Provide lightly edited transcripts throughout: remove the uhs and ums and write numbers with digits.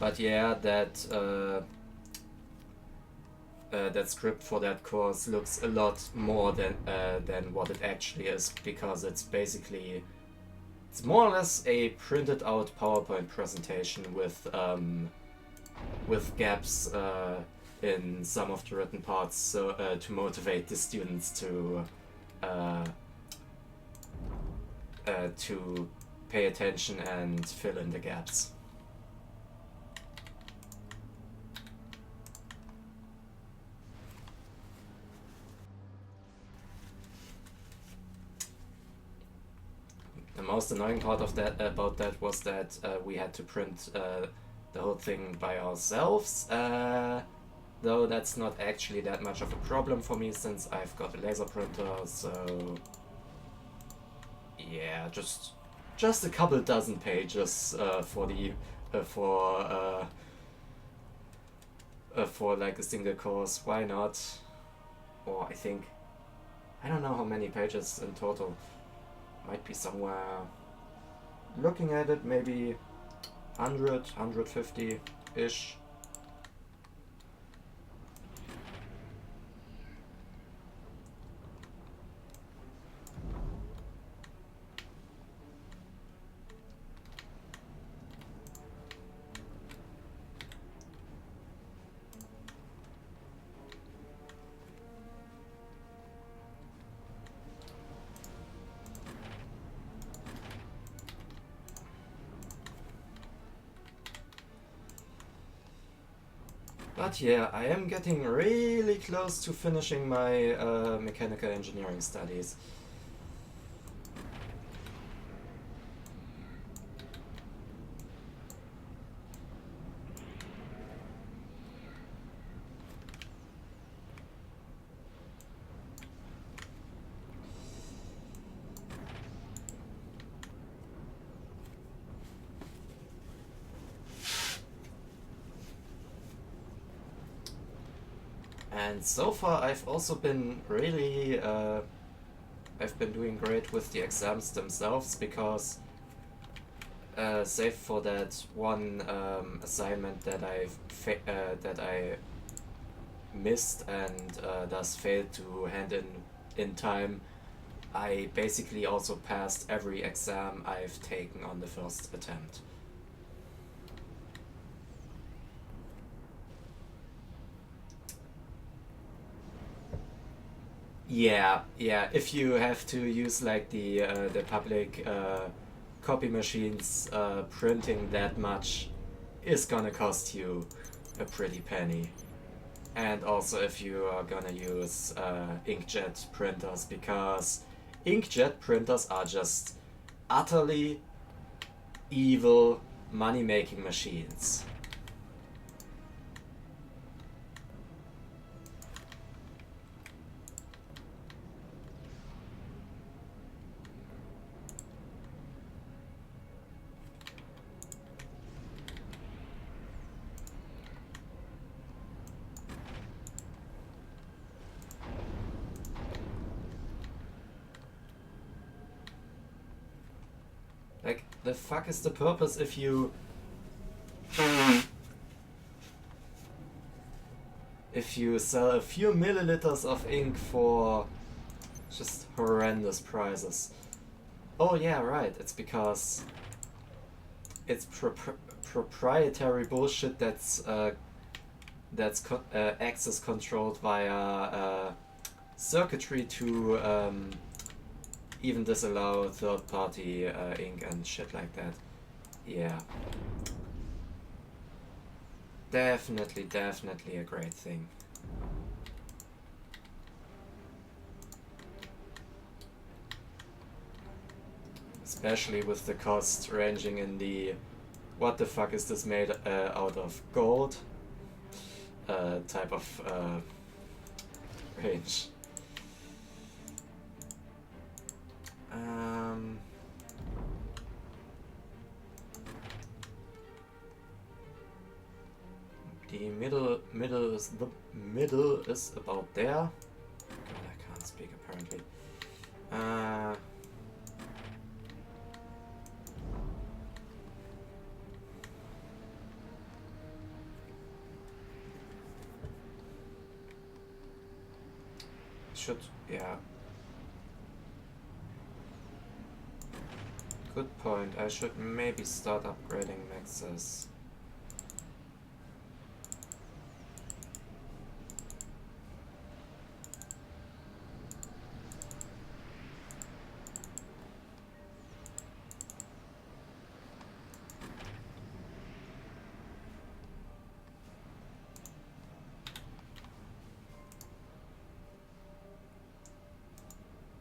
But yeah, that script for that course looks a lot more than what it actually is, because it's basically, it's more or less a printed out PowerPoint presentation with gaps in some of the written parts, so to motivate the students to pay attention and fill in the gaps. The most annoying part of that about that was that we had to print the whole thing by ourselves, though that's not actually that much of a problem for me since I've got a laser printer, so yeah, just a couple dozen pages for like a single course. Why not? Or I don't know how many pages in total. Might be somewhere, looking at it, maybe 100, 150-ish. But yeah, I am getting really close to finishing my mechanical engineering studies. And so far I've also been really, I've been doing great with the exams themselves, because save for that one assignment that I missed and thus failed to hand in time, I basically also passed every exam I've taken on the first attempt. Yeah, if you have to use like the public copy machines, printing that much is gonna cost you a pretty penny. And also if you are gonna use inkjet printers, because inkjet printers are just utterly evil money-making machines. Like, the fuck is the purpose if you sell a few milliliters of ink for just horrendous prices? Oh yeah, right, it's because it's proprietary bullshit that's access controlled via circuitry to even disallow third-party ink and shit like that. Yeah. Definitely a great thing. Especially with the cost ranging in the what the fuck is this made out of gold type of range. The middle is about there. God, I can't speak apparently. should, yeah. Good point. I should maybe start upgrading maxes.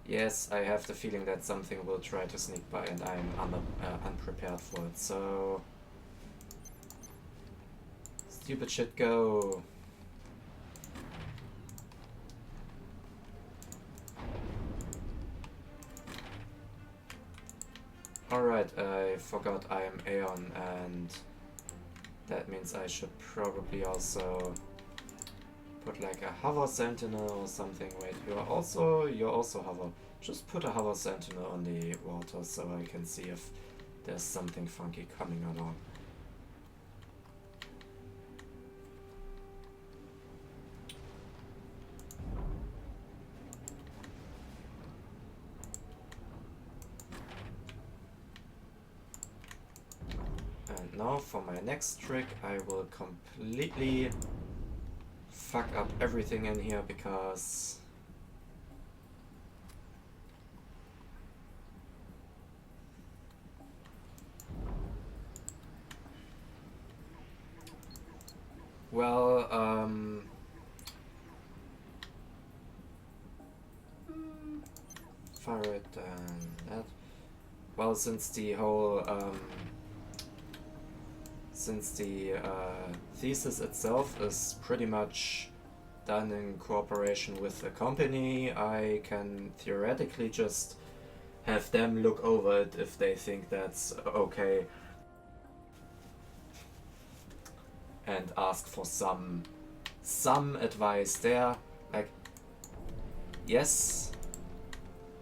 Yes, I have the feeling that something will try to sneak by and I'm unprepared for it, so... Stupid shit, go! Alright, I forgot I am Aeon, and that means I should probably also put like a hover sentinel or something. Wait, you're also hover. Just put a hover sentinel on the water so I can see if there's something funky coming along. And now for my next trick, I will completely fuck up everything in here because well, fire it and that. Well, since the whole thesis itself is pretty much done in cooperation with a company, I can theoretically just have them look over it if they think that's okay and ask for some advice there. Like, yes,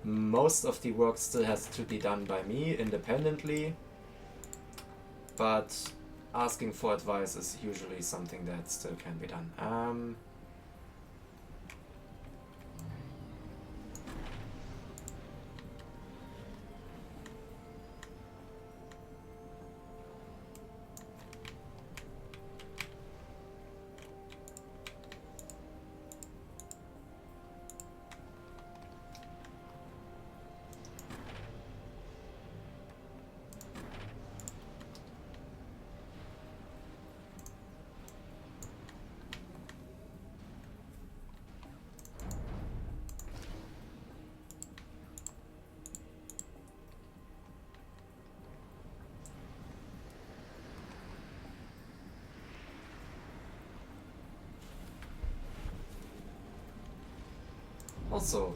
most of the work still has to be done by me independently, but asking for advice is usually something that still can be done. Also,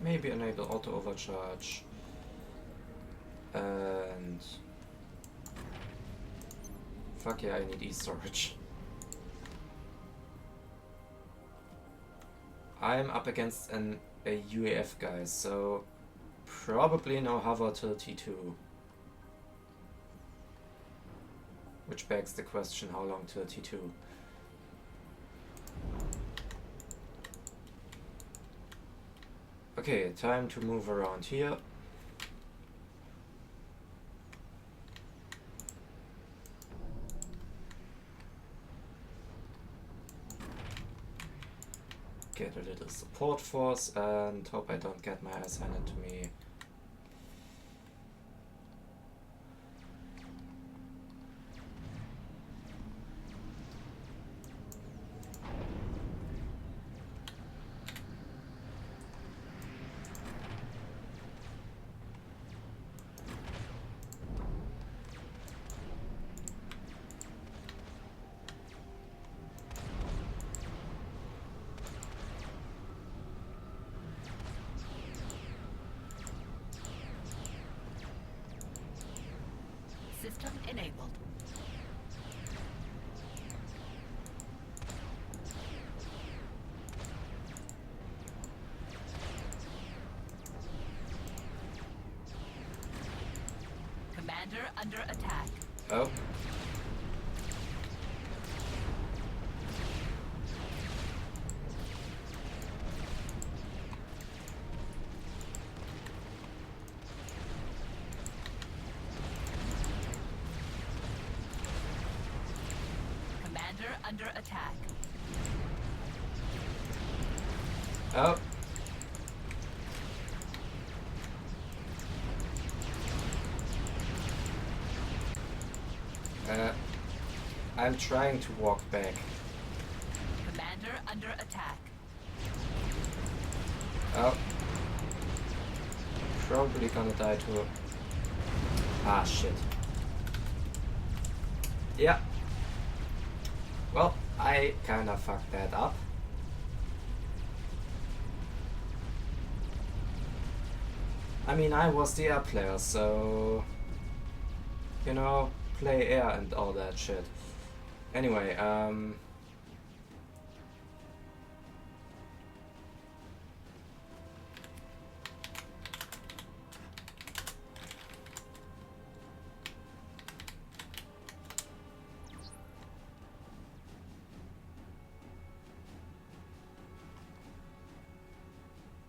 maybe enable auto overcharge and fuck yeah, I need e-storage. I'm up against a UAF guy, so probably no hover till T2. Which begs the question, how long till T2? Okay, time to move around here. Get a little support force and hope I don't get my ass handed to me. System enabled. Commander under attack. Oh. Commander under attack. Oh. I'm trying to walk back. Commander under attack. Oh. Probably gonna die too. Ah, shit. Yeah. Well, I kinda fucked that up. I mean, I was the air player, so... You know, play air and all that shit. Anyway,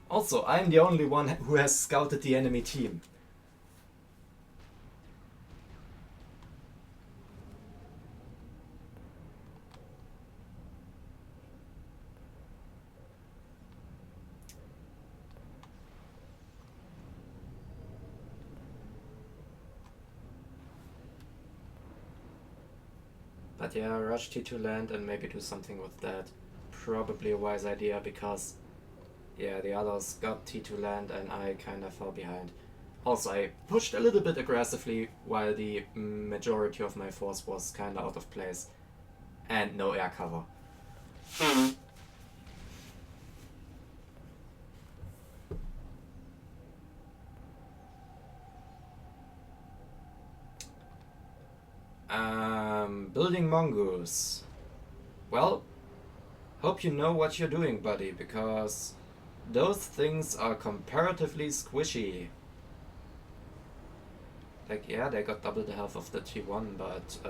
also, I'm the only one who has scouted the enemy team. But yeah, rush T2 land and maybe do something with that. Probably a wise idea because, yeah, the others got T2 land and I kinda fell behind. Also, I pushed a little bit aggressively while the majority of my force was kinda out of place. And no air cover. Building mongoose. Well, hope you know what you're doing, buddy, because those things are comparatively squishy. Like, yeah, they got double the health of the T1, but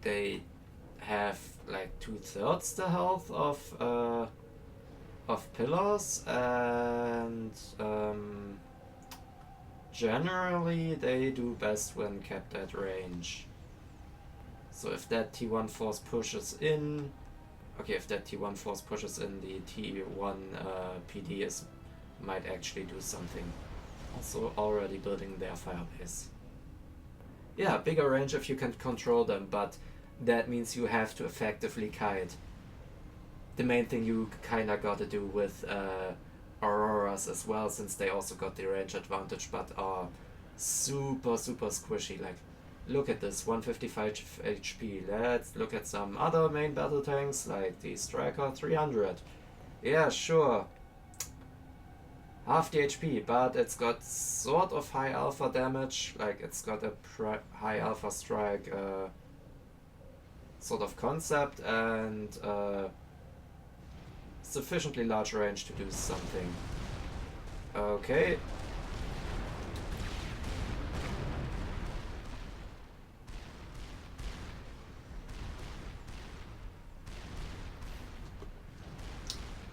they have like 2/3 the health of pillars, and generally they do best when kept at range. So if that T1 force pushes in, okay, if that T1 force pushes in, the T1 PD might actually do something. Also already building their firebase. Yeah, bigger range if you can control them, but that means you have to effectively kite. The main thing you kinda gotta do with Auroras as well, since they also got the range advantage, but are super squishy. Like, look at this, 155 HP. Let's look at some other main battle tanks, like the Striker 300. Yeah, sure. Half the HP, but it's got sort of high alpha damage, like it's got a high alpha strike sort of concept, and sufficiently large range to do something. Okay.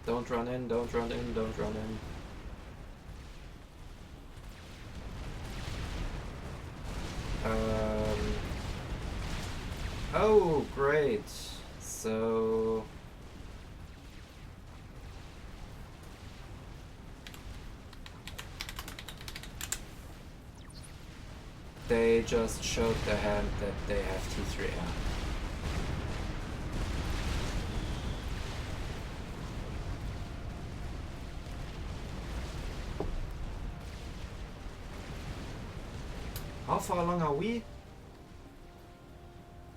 Don't run in, don't run in, don't run in. Oh, great. So... they just showed the hand that they have T3 air. How far along are we?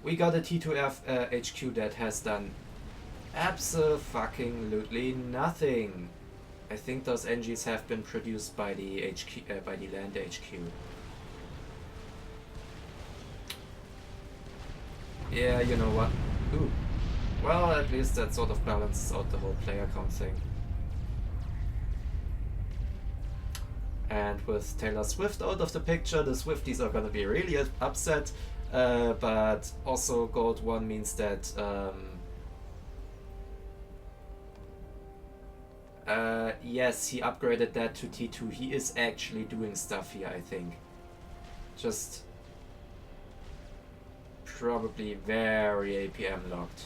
We got a T2F HQ that has done absolutely nothing. I think those NGs have been produced by the HQ, by the land HQ. Yeah, you know what? Ooh. Well, at least that sort of balances out the whole player count thing. And with Taylor Swift out of the picture, the Swifties are gonna be really upset. But also Gold 1 means that yes, he upgraded that to T2. He is actually doing stuff here, I think. Just probably very APM locked.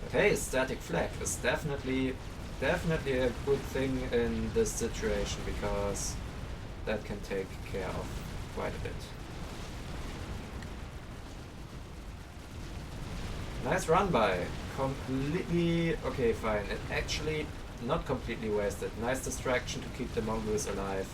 But hey, static flag is definitely a good thing in this situation, because that can take care of quite a bit. Nice run by. Completely... okay, fine. It actually not completely wasted. Nice distraction to keep the mongoose alive.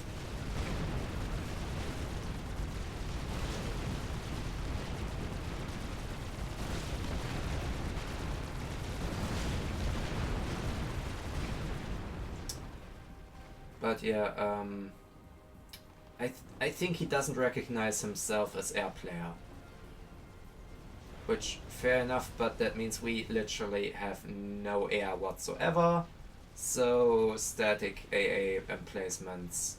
But yeah, I think he doesn't recognize himself as air player. Which, fair enough, but that means we literally have no air whatsoever. So static AA emplacements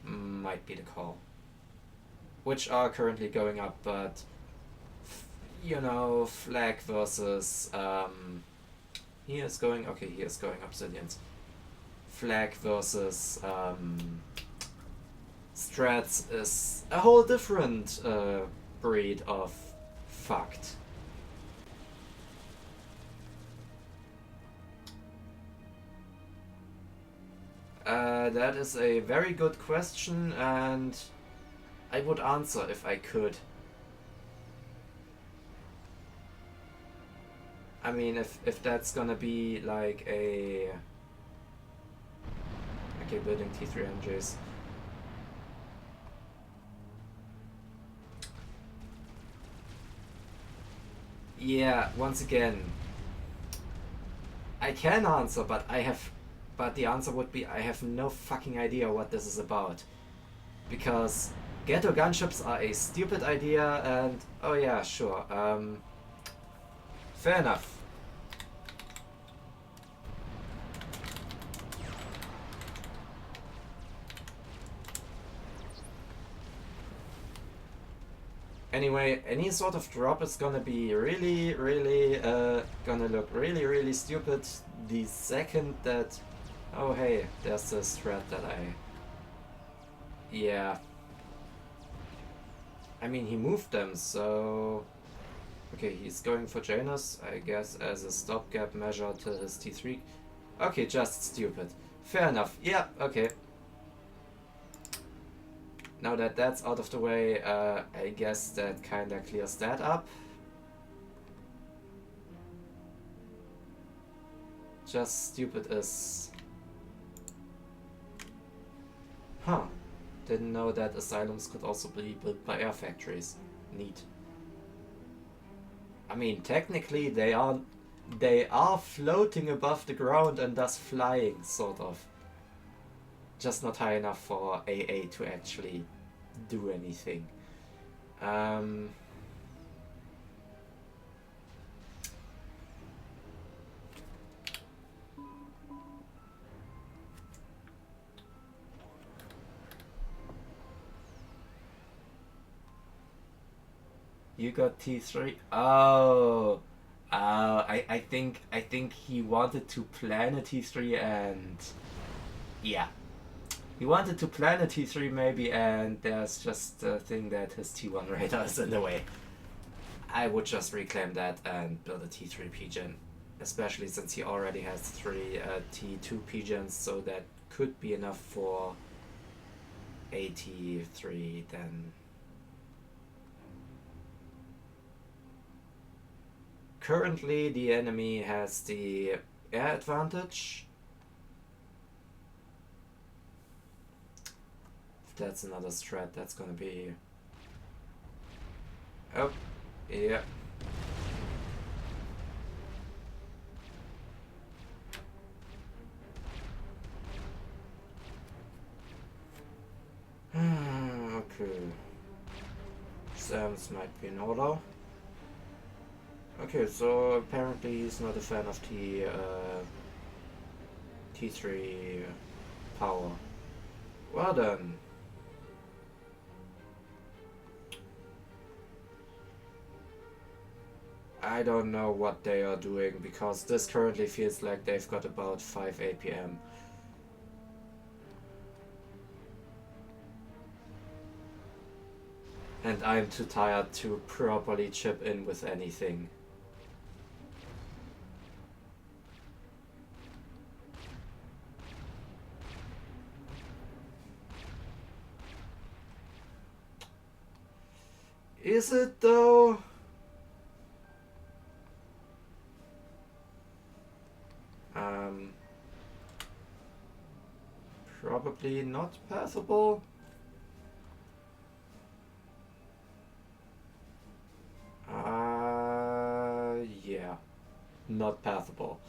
might be the call. Which are currently going up, but you know, flag versus he is going obsidians. Flag versus strats is a whole different breed of fucked. That is a very good question, and I would answer if I could. I mean, if that's gonna be like a... okay, building T3 MJs. Yeah, once again, I can answer, but the answer would be I have no fucking idea what this is about. Because ghetto gunships are a stupid idea, and oh yeah, sure, fair enough. Anyway, any sort of drop is gonna be really, gonna look really stupid the second that... oh hey, there's this threat that I... yeah. I mean, he moved them, so... okay, he's going for Janus, I guess, as a stopgap measure to his T3. Okay, just stupid. Fair enough. Yeah, okay. Now that that's out of the way, I guess that kinda clears that up. Just stupid is... huh. Didn't know that asylums could also be built by air factories. Neat. I mean, technically they are floating above the ground and thus flying, sort of. Just not high enough for AA to actually do anything. You got T3? Oh, I think he wanted to plan a T3 and... yeah. He wanted to plan a T3 maybe, and there's just a thing that his T1 radar is in the way. I would just reclaim that and build a T3 Pigeon, especially since he already has 3 T2 Pigeons, so that could be enough for a T3 then. Currently the enemy has the air advantage. If that's another strat, that's gonna be... oh, yeah. Okay. Sam's might be in order. Okay, so apparently he's not a fan of T3 power. Well then. I don't know what they are doing, because this currently feels like they've got about 5 APM. And I'm too tired to properly chip in with anything. Is it though? Probably not passable. Yeah, not passable.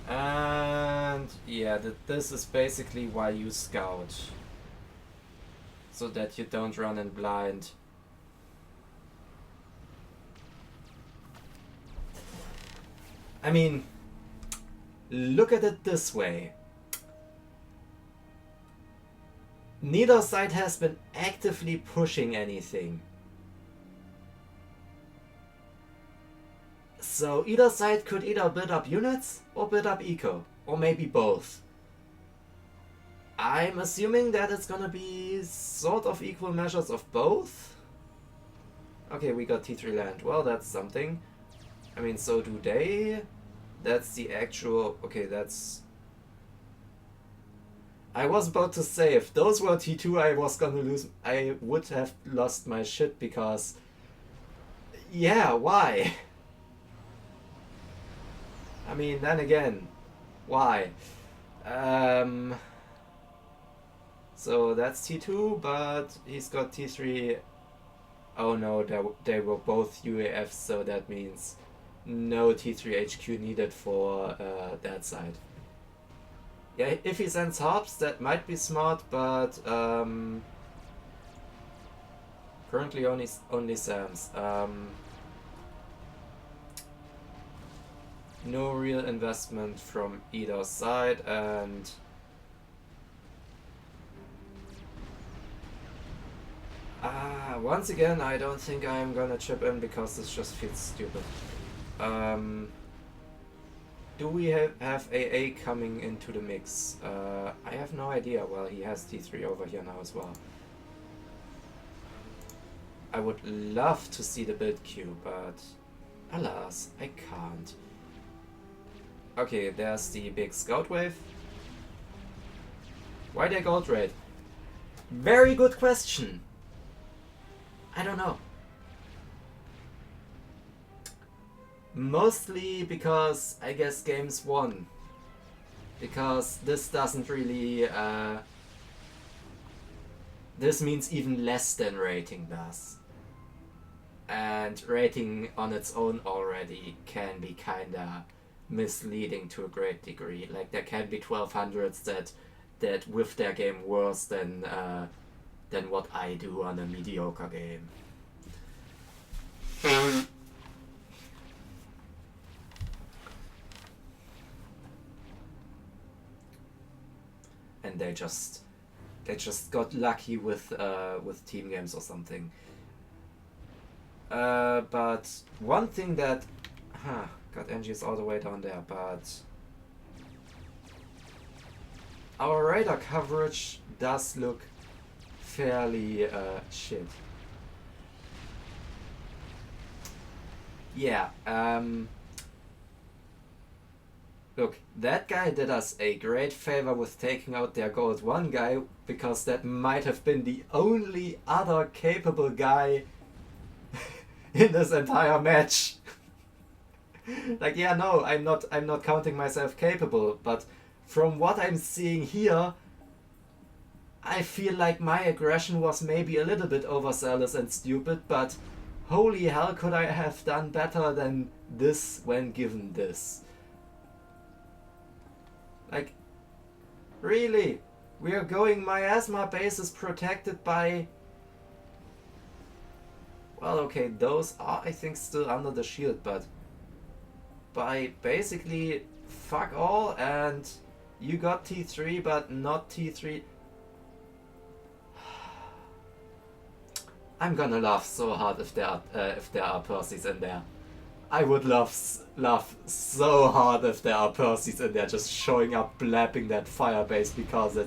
And yeah, this is basically why you scout. So that you don't run in blind. I mean, look at it this way. Neither side has been actively pushing anything. So either side could either build up units or build up eco, or maybe both. I'm assuming that it's gonna be sort of equal measures of both. Okay, we got T3 land. Well, that's something. I mean, so do they. That's the actual... Okay, that's... I was about to say, if those were T2, I was gonna lose... I would have lost my shit, because... Yeah, why? I mean, then again, why? So that's T2, but he's got T3. Oh no, they were both UAFs, so that means no T3 HQ needed for that side. Yeah, if he sends Hops, that might be smart, but currently only Sams. No real investment from either side, and once again, I don't think I'm gonna chip in because this just feels stupid. Do we have AA coming into the mix? I have no idea. Well, he has T3 over here now as well. I would love to see the build queue, but alas, I can't. Okay, there's the big scout wave. Why the gold raid? Very good question. I don't know. Mostly because I guess games won. Because this doesn't really... this means even less than rating does. And rating on its own already can be kinda misleading to a great degree. Like, there can be 1200s that with their game worse than what I do on a mediocre game. And they just got lucky with team games or something. But one thing that got NGs all the way down there, but our radar coverage does look fairly shit. Yeah, look, that guy did us a great favor with taking out their gold 1 guy, because that might have been the only other capable guy in this entire match. Like, yeah, no, I'm not counting myself capable, but from what I'm seeing here, I feel like my aggression was maybe a little bit overzealous and stupid, but holy hell, could I have done better than this when given this? Like, really? We are going, my asthma base is protected by... Well, okay, those are, I think, still under the shield, but... by basically fuck all, and you got T3 but not T3. I'm gonna laugh so hard if there are Percys in there. I would laugh so hard if there are Percys in there just showing up blapping that firebase, because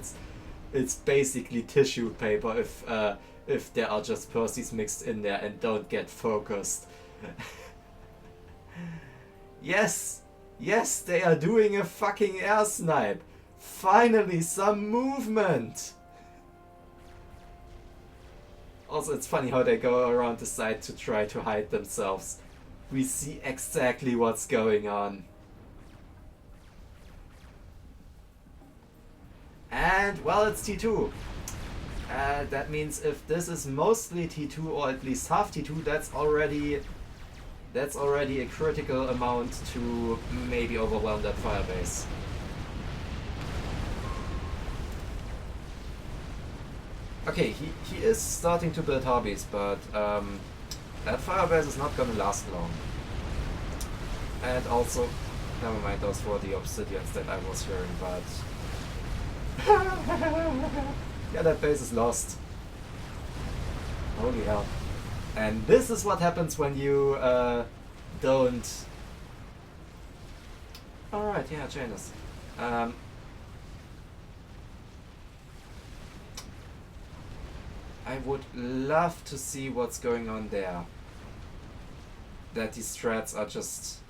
it's basically tissue paper if there are just Percys mixed in there and don't get focused. Yes, they are doing a fucking air snipe. Finally, some movement. Also, it's funny how they go around the side to try to hide themselves. We see exactly what's going on. And, well, it's T2. That means if this is mostly T2 or at least half T2, that's already a critical amount to maybe overwhelm that firebase. Okay, he is starting to build hobbies, but that firebase is not gonna last long. And also, never mind, those were the obsidians that I was hearing, but... yeah, that base is lost. Holy hell. And this is what happens when you don't... Alright, yeah, Janus. I would love to see what's going on there. That these strats are just...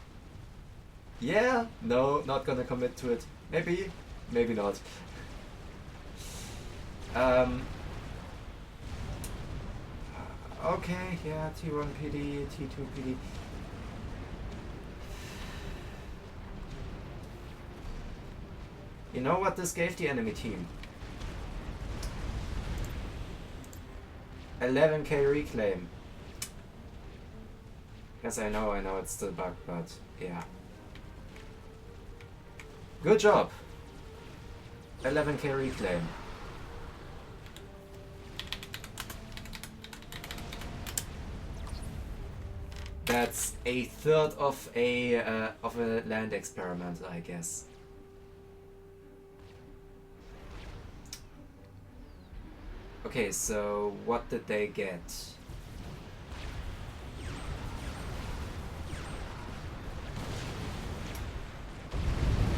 Yeah, no, not gonna commit to it. Maybe, maybe not. Okay, yeah, T1 PD, T2 PD. You know what this gave the enemy team? 11k reclaim. Yes, I know it's still bugged, but yeah. Good job. 11k reclaim. That's a third of a land experiment, I guess. Okay, so what did they get?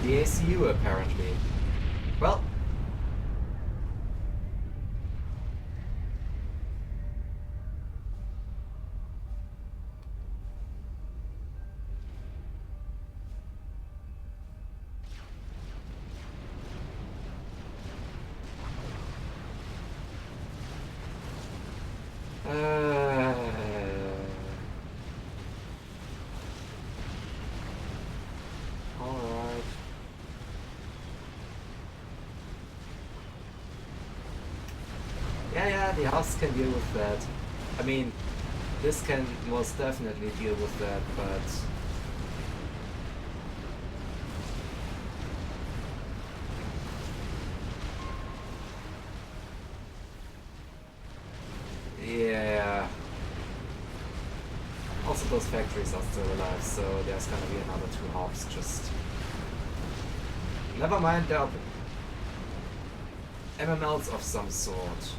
The ACU apparently. Well. Alright. Yeah, the house can deal with that. I mean, this can most definitely deal with that, but... yeah. Also, those factories are still alive, so there's gonna be another 2 hops just... Never mind, there are MMLs of some sort.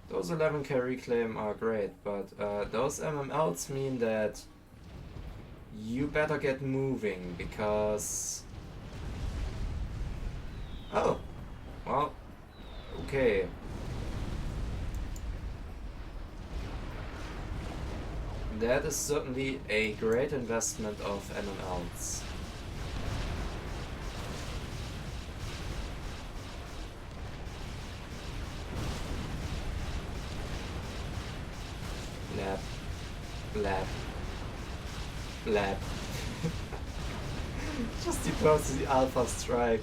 Those 11k reclaim are great, but those MMLs mean that you better get moving, because... Oh! Well, okay. That is certainly a great investment of MMLs. Blab. Blab. Just deploys the Alpha Strike.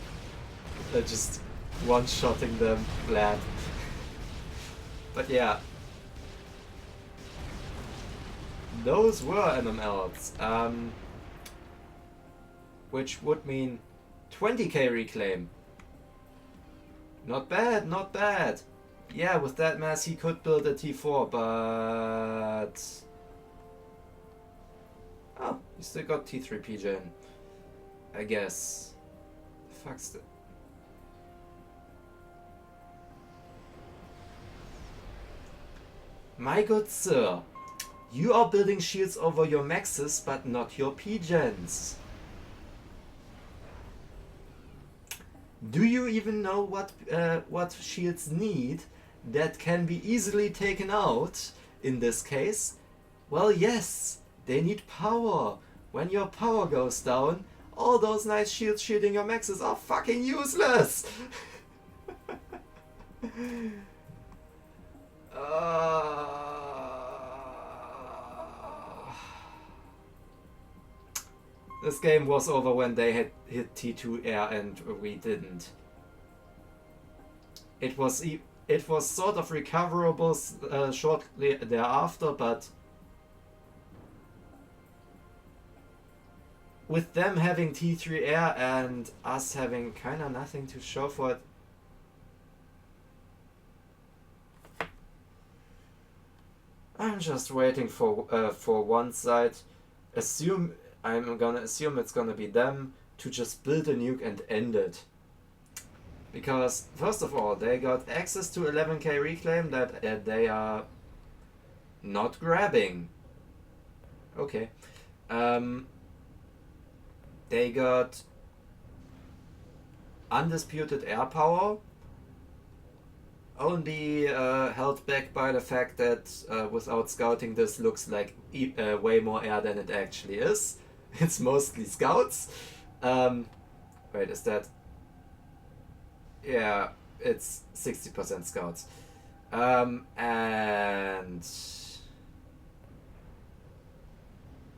Just one-shotting them. Blab. But yeah. Those were MMLs. Which would mean 20k reclaim. Not bad, not bad. Yeah, with that mass he could build a T4, but... Oh, he still got T3 PGen. I guess. Fuck's the... My good sir, you are building shields over your maxes, but not your PGens. Do you even know what shields need that can be easily taken out in this case? Well, yes, they need power. When your power goes down, all those nice shields shielding your maxes are fucking useless. This game was over when they had hit T2 air and we didn't. It was sort of recoverable shortly thereafter, but with them having T3 air and us having kinda nothing to show for it, I'm just waiting for one side. I'm gonna assume it's gonna be them to just build a nuke and end it. Because first of all, they got access to 11k reclaim that they are not grabbing. Okay. They got undisputed air power, only held back by the fact that without scouting this looks like way more air than it actually is. It's mostly scouts. Wait, is that... Yeah, it's 60% scouts. And...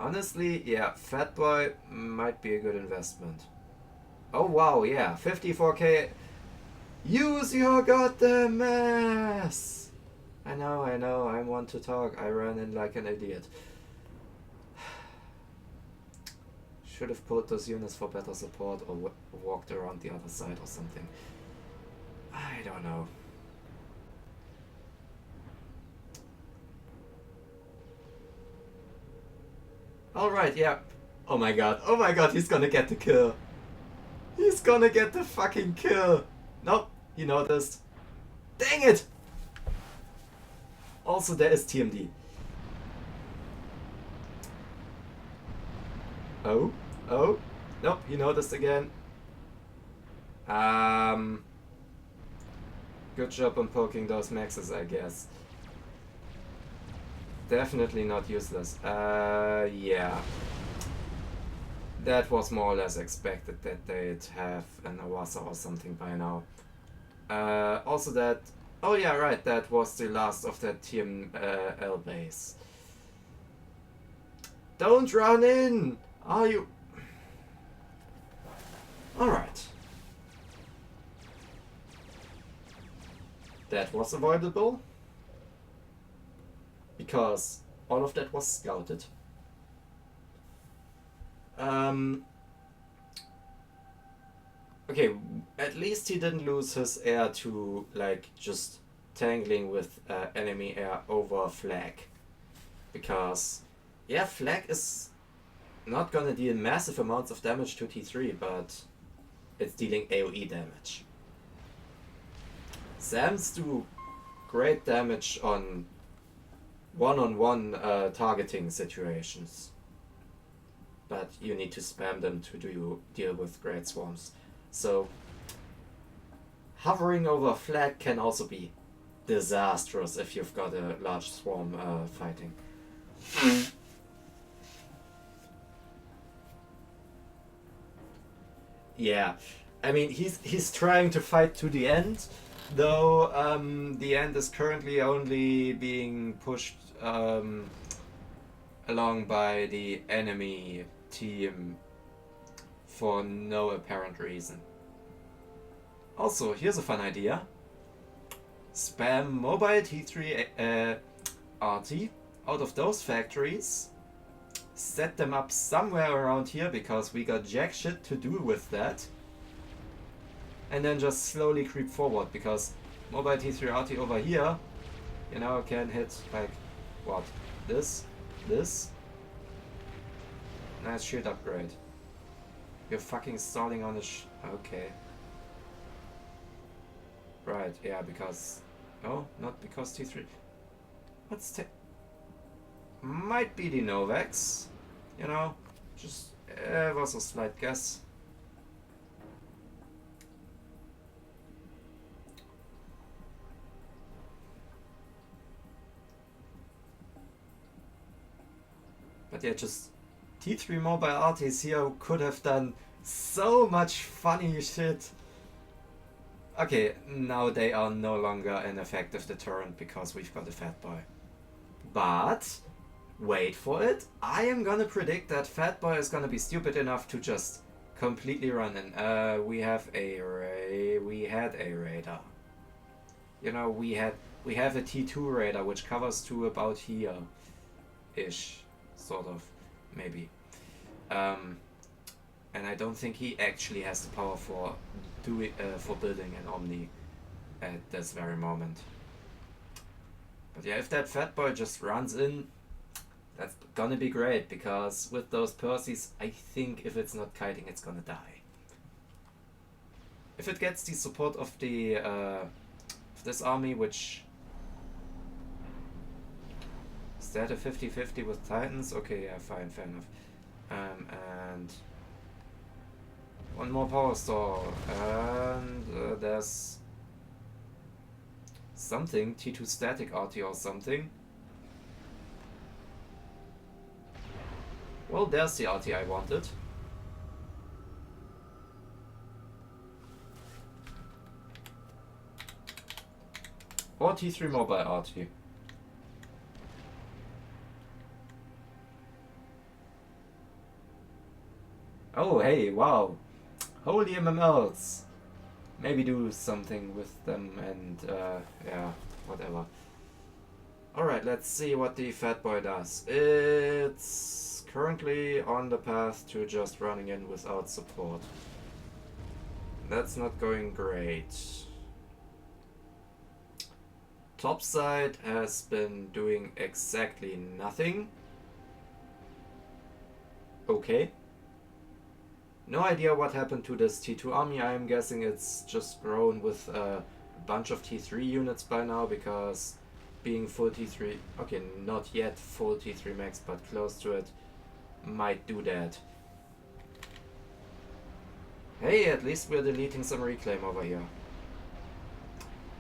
honestly, yeah, Fat Boy might be a good investment. Oh wow, yeah, 54k. Use your goddamn mass! I know, I want to talk. I ran in like an idiot. Should have pulled those units for better support or walked around the other side or something. I don't know. Alright, yeah. Oh my god, he's gonna get the kill. He's gonna get the fucking kill. Nope, he noticed. Dang it! Also, there is TMD. Oh, nope, he noticed again. Good job on poking those maxes, I guess. Definitely not useless. Yeah. That was more or less expected that they'd have an Awasa or something by now. Also that... Oh yeah, right, that was the last of that TML base. Don't run in! Are you... Alright. That was avoidable. Because all of that was scouted. Okay, at least he didn't lose his air to like just tangling with enemy air over flag. Because, yeah, flag is not gonna deal massive amounts of damage to T3, but it's dealing AoE damage. SAMs do great damage on one-on-one targeting situations, but you need to spam them to deal with great swarms. So hovering over flag can also be disastrous if you've got a large swarm fighting. Yeah, I mean he's trying to fight to the end, though the end is currently only being pushed along by the enemy team for no apparent reason. Also, here's a fun idea. Spam mobile T3 RT out of those factories. Set them up somewhere around here because we got jack shit to do with that. And then just slowly creep forward because mobile T3 RT over here, you know, can hit like, what? This? Nice shield upgrade. You're fucking stalling on the okay. Right, yeah, because... No, not because T3. Let's take... Might be the Novax. You know, just... was a slight guess. But yeah, just... T3 mobile artists here could have done so much funny shit. Okay, now they are no longer an effective deterrent because we've got a Fat Boy. But, wait for it, I am gonna predict that Fat Boy is gonna be stupid enough to just completely run in. We have a we had a radar. You know, we have a T2 radar which covers to about here ish, sort of, maybe. And I don't think he actually has the power for building an Omni at this very moment. But yeah, if that Fat Boy just runs in, that's gonna be great, because with those Percys, I think if it's not kiting, it's gonna die. If it gets the support of the of this army, which is that a 50-50 with Titans? Okay, yeah, fine, fair enough. And one more power store, and there's something, T2 static RT or something. Well, there's the RT I wanted. Or T3 mobile RT. Oh, hey, wow. Holy MMLs. Maybe do something with them and, yeah, whatever. Alright, let's see what the Fat Boy does. It's currently on the path to just running in without support. That's not going great. Topside has been doing exactly nothing. Okay. No idea what happened to this T2 army. I am guessing it's just grown with a bunch of T3 units by now, because being full T3, okay, not yet full T3 max, but close to it, might do that. Hey, at least we're deleting some reclaim over here.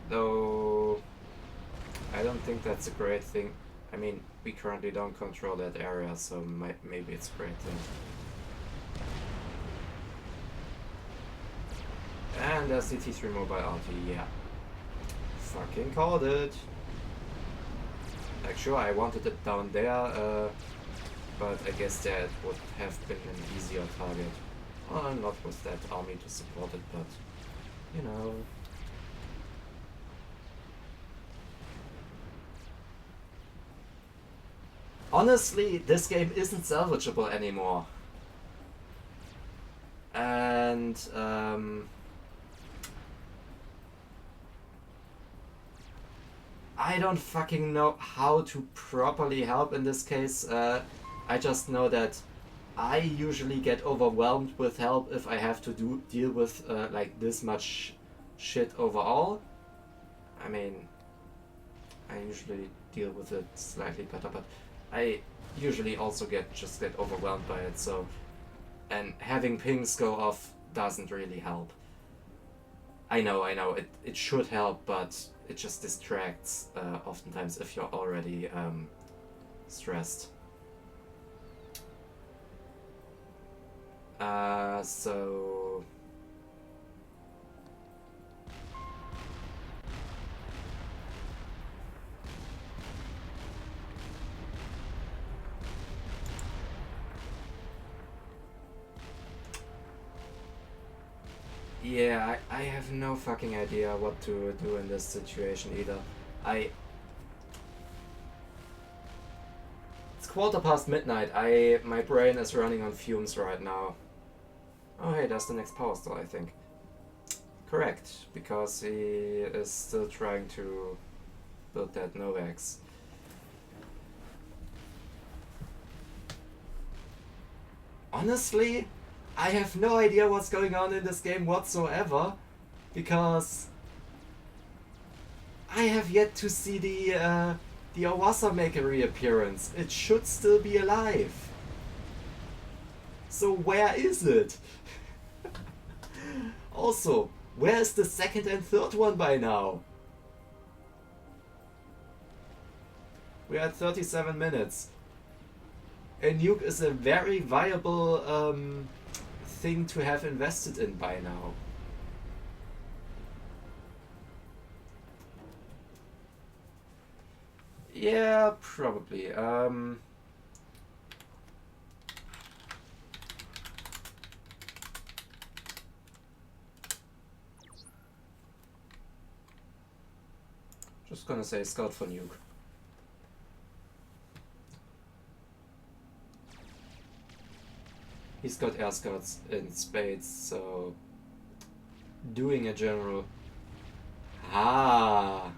Though, I don't think that's a great thing. I mean, we currently don't control that area, so maybe it's a great thing. And there's the T3 mobile RT, yeah. Fucking called it. Like, sure, I wanted it down there, but I guess that would have been an easier target. Well, not with that army to support it, but, you know. Honestly, this game isn't salvageable anymore. And, I don't fucking know how to properly help in this case. I just know that I usually get overwhelmed with help if I have to deal with like this much shit overall. I mean, I usually deal with it slightly better, but I usually also get overwhelmed by it. So, and having pings go off doesn't really help. I know, it should help, but it just distracts oftentimes if you're already stressed. So... Yeah, I have no fucking idea what to do in this situation either. It's midnight. My brain is running on fumes right now. Oh hey, that's the next power store, I think. Correct, because he is still trying to build that Novax. Honestly, I have no idea what's going on in this game whatsoever, because I have yet to see the Awasa make a reappearance. It should still be alive. So where is it? Also, where is the second and third one by now? We're at 37 minutes. A nuke is a very viable thing to have invested in by now. Yeah, probably. Just gonna say scout for nuke. He's got air scouts in spades, so doing a general. Ah.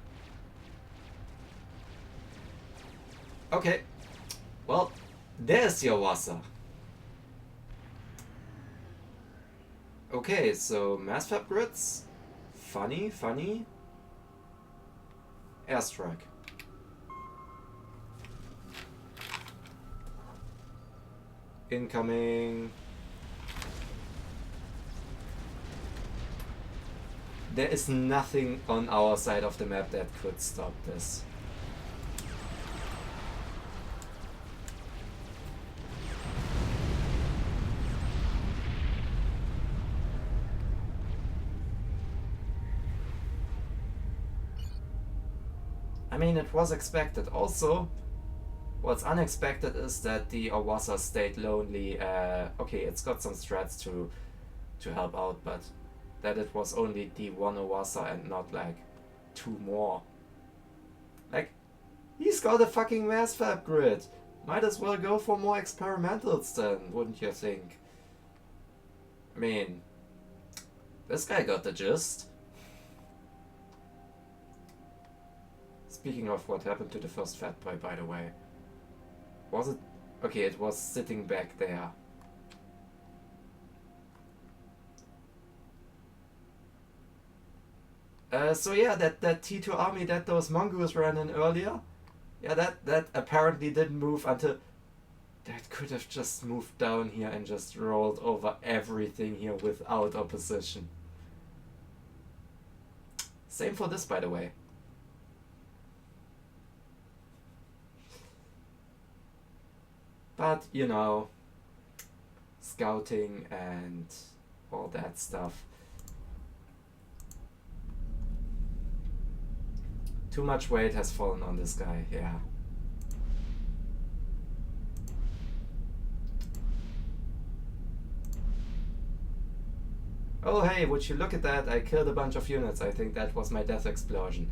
Okay. Well, there's your Wasa. Okay, so mass fab grids. Funny. Airstrike. Incoming. There is nothing on our side of the map that could stop this. I mean, it was expected. Also, what's unexpected is that the Awasa stayed lonely. Okay, it's got some strats to help out, but that it was only the one Awasa and not like two more. Like, he's got a fucking mass fab grid. Might as well go for more experimentals then, wouldn't you think? I mean, this guy got the gist. Speaking of what happened to the first fat boy, by the way. Was it? Okay, it was sitting back there. So yeah, that T2 army that those mongoose ran in earlier, yeah, that apparently didn't move until... That could have just moved down here and just rolled over everything here without opposition. Same for this, by the way. But, you know, scouting and all that stuff. Too much weight has fallen on this guy, yeah. Oh hey, would you look at that? I killed a bunch of units. I think that was my death explosion.